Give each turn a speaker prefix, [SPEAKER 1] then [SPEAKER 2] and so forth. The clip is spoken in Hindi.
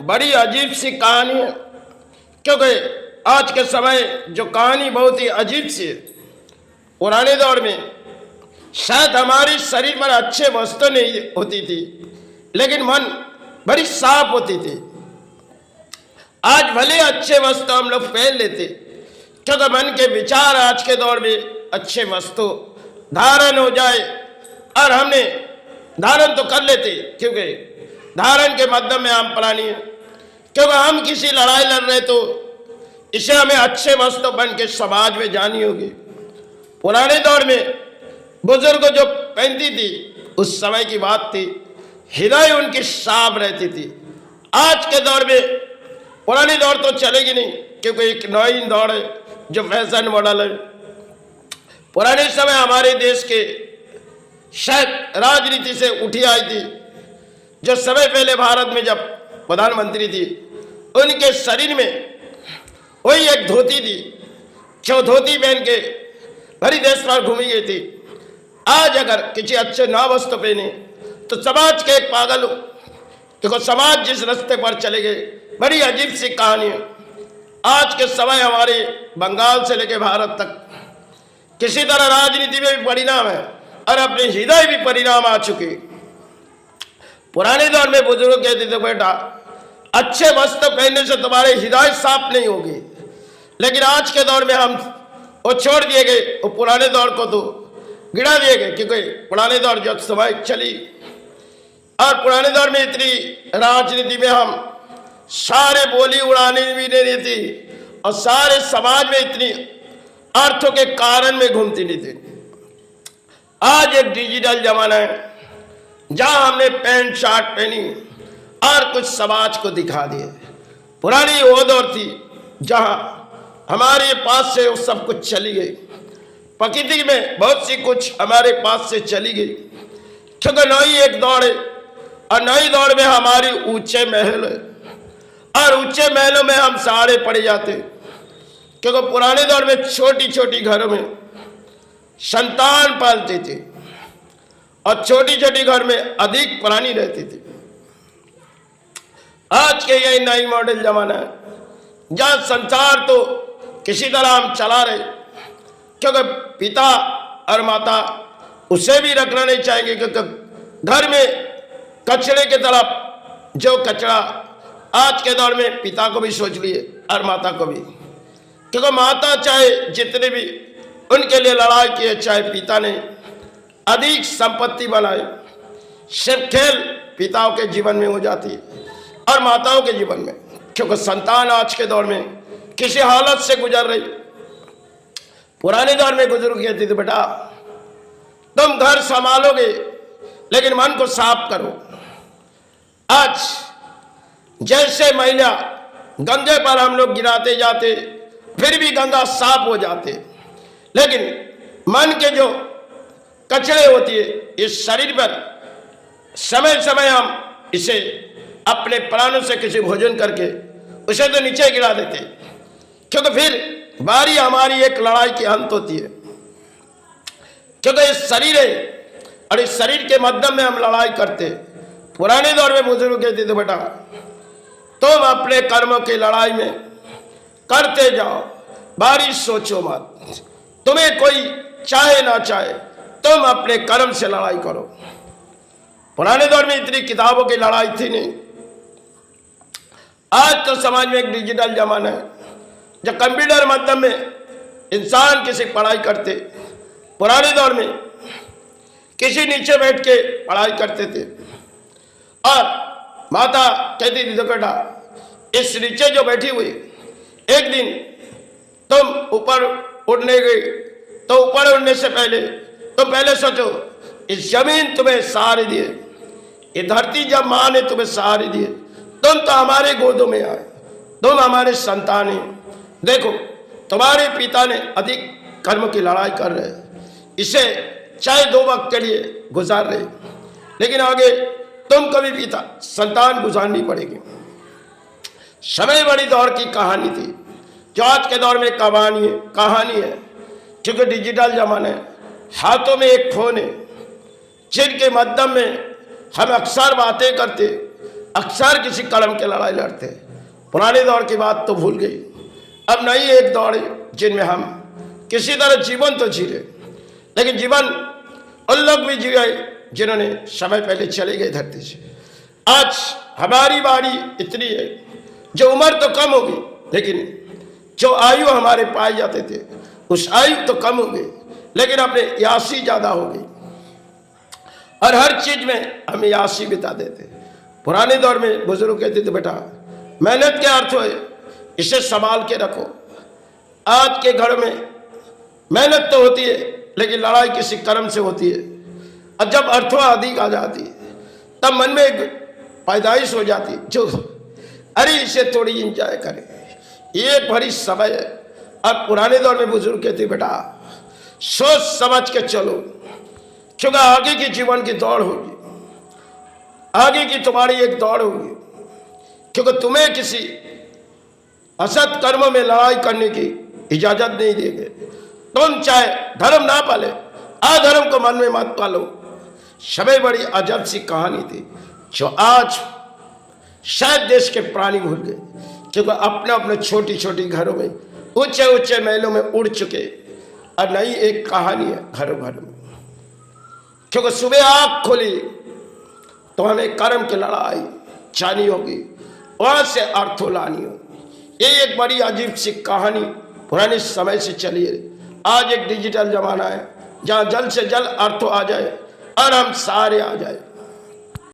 [SPEAKER 1] बड़ी अजीब सी कहानी है, क्योंकि आज के समय जो कहानी बहुत ही अजीब सी है। पुराने दौर में शायद हमारे शरीर पर अच्छे वस्तु नहीं होती थी, लेकिन मन बड़ी साफ होती थी। आज भले अच्छे वस्तु हम लोग पहन लेते, क्योंकि मन के विचार आज के दौर में अच्छे वस्तु धारण हो जाए, और हमने धारण तो कर लेते, क्योंकि धारण के माध्यम में हम प्राणी हैं। क्योंकि हम किसी लड़ाई लड़ रहे तो इसे हमें अच्छे वस्तु बन के समाज में जानी होगी। पुराने दौर में बुजुर्ग जो पहनती थी, उस समय की बात थी, हृदय उनकी साफ रहती थी। आज के दौर में पुरानी दौर तो चलेगी नहीं, क्योंकि एक नई दौर है जो फैशन मॉडल है। पुराने समय हमारे देश के शायद राजनीति से उठी आई थी, जो समय पहले भारत में जब प्रधानमंत्री थी, उनके शरीर में वही एक धोती थी, जो धोती पहन के भरी देश पर घूमी गई थी। आज अगर किसी अच्छे ना वस्त्र पहने तो समाज के एक पागल हो, क्योंकि समाज जिस रास्ते पर चले गए, बड़ी अजीब सी कहानी है। आज के समय हमारे बंगाल से लेकर भारत तक किसी तरह राजनीति में भी परिणाम है, और अपने हृदय भी परिणाम आ चुके। पुराने दौर में बुजुर्ग कहते थे, बेटा अच्छे वस्त्र पहनने से तुम्हारे हृदय साफ नहीं होगी, लेकिन आज के दौर में हम वो छोड़ दिए गए, वो पुराने दौर को तो गिरा दिए गए, क्योंकि पुराने दौर जो समय चली, और पुराने दौर में इतनी राजनीति में हम सारे बोली उड़ाने भी नहीं रहती, और सारे समाज में इतनी अर्थों के कारण में घूमती नहीं थी। आज एक डिजिटल जमाना है, जहां हमने पैंट शर्ट पहनी और कुछ समाज को दिखा दिए। पुरानी वो दौर थी जहां हमारे पास से वो सब कुछ चली गई। प्रकृति में बहुत सी कुछ हमारे पास से चली गई, क्योंकि नई एक दौड़ है, और नई दौड़ में हमारी ऊंचे महल है, और ऊंचे महलों में हम सहारे पड़ जाते, क्योंकि पुराने दौर में छोटी छोटी घरों में संतान पालते थे, और छोटी छोटी घर में अधिक प्राणी रहती थी। आज के यही नई मॉडल जमाना है, जहां संसार तो किसी तरह हम चला रहे, क्योंकि पिता और माता उसे भी रखना नहीं चाहेंगे, क्योंकि घर में कचरे की तरफ जो कचरा आज के दौर में पिता को भी सोच लिए और माता को भी, क्योंकि माता चाहे जितने भी उनके लिए लड़ाई किए, चाहे पिता ने अधिक संपत्ति बनाए, सिर्फ खेल पिताओं के जीवन में हो जाती है और माताओं के जीवन में, क्योंकि संतान आज के दौर में किसी हालत से गुजर रही। पुराने दौर में बुजुर्ग कहते थे, बेटा तुम घर संभालोगे, लेकिन मन को साफ करो। आज जैसे महिला गंगे पर हम लोग गिराते जाते, फिर भी गंगा साफ हो जाते, लेकिन मन के जो कचरे होती है इस शरीर पर समय समय हम इसे अपने प्राणों से किसी भोजन करके उसे तो नीचे गिरा देते, क्योंकि फिर बारी हमारी एक लड़ाई की अंत होती है, क्योंकि इस शरीर है और इस शरीर के माध्यम में हम लड़ाई करते। पुराने दौर में बुजुर्ग कहते थे, बेटा तुम अपने कर्मों की लड़ाई में करते जाओ, बारी सोचो मत, तुम्हें कोई चाहे ना चाहे तुम अपने कर्म से लड़ाई करो। पुराने दौर में इतनी किताबों की लड़ाई थी नहीं। आज तो समाज में एक डिजिटल जमाना है, जब कंप्यूटर माध्यम में इंसान किसी पढ़ाई करते। पुराने दौर में किसी नीचे बैठ के पढ़ाई करते थे, और माता कहती थी, बेटा इस नीचे जो बैठी हुई, एक दिन तुम ऊपर उड़ने गई, तो ऊपर उड़ने से पहले तुम पहले सोचो, इस जमीन तुम्हें सहारे दिए, ये धरती जब माँ ने तुम्हें सहारे दिए, तुम तो हमारे गोदों में आए, तुम हमारे संतान हैं। देखो तुम्हारे पिता ने अधिक कर्म की लड़ाई कर रहे, इसे चाहे 2 वक्त के लिए गुजार रहे, लेकिन आगे तुमको भी पिता संतान गुजारनी पड़ेगी। समय बड़ी दौर की कहानी थी, जो आज के दौर में कहानी है, क्योंकि डिजिटल जमाना है। हाथों में एक फोन है, जिनके माध्यम में हम अक्सर बातें करते, अक्सर किसी कलम की लड़ाई लड़ते हैं। पुराने दौर की बात तो भूल गई, अब नई एक दौड़ है जिनमें हम किसी तरह जीवन तो जी रहे, लेकिन जीवन उन लोग भी जिए जिन्होंने समय पहले चले गए धरती से। आज हमारी बारी इतनी है, जो उम्र तो कम होगी लेकिन जो आयु हमारे पाए जाते थे उस आयु तो कम हो गई, लेकिन अपने यासी ज्यादा हो गई और हर चीज में हम यासी बिता देते। पुराने दौर में बुजुर्ग कहते थे बेटा मेहनत के अर्थ है, इसे संभाल के रखो। आज के घर में मेहनत तो होती है लेकिन लड़ाई किसी कर्म से होती है, और जब अर्थवा अधिक आ जाती है तब मन में एक पैदाइश हो जाती जो अरे इसे थोड़ी इंजॉय करें, ये भरी समय है। और पुराने दौर में बुजुर्ग कहते बेटा सोच समझ के चलो, क्योंकि आगे की जीवन की दौड़ होगी, आगे की तुम्हारी एक दौड़ होगी, क्योंकि तुम्हें किसी असत कर्म में लड़ाई करने की इजाजत नहीं देंगे। तुम चाहे धर्म ना पाले, अधर्म को मन में मत पालो। समय बड़ी अजब सी कहानी थी जो आज शायद देश के प्राणी भूल गए, क्योंकि अपने अपने छोटी छोटी घरों में ऊंचे ऊंचे महलों में उड़ चुके। और नई एक कहानी है घरों घर में, क्योंकि सुबह आँख खोली तो हमें कर्म की लड़ाई जानी होगी, वहां से अर्थो लानी होगी। ये एक बड़ी अजीब सी कहानी पुराने समय से चली है। आज एक डिजिटल जमाना है जहाँ जल्द से जल्द अर्थो आ जाए और हम सारे आ जाए।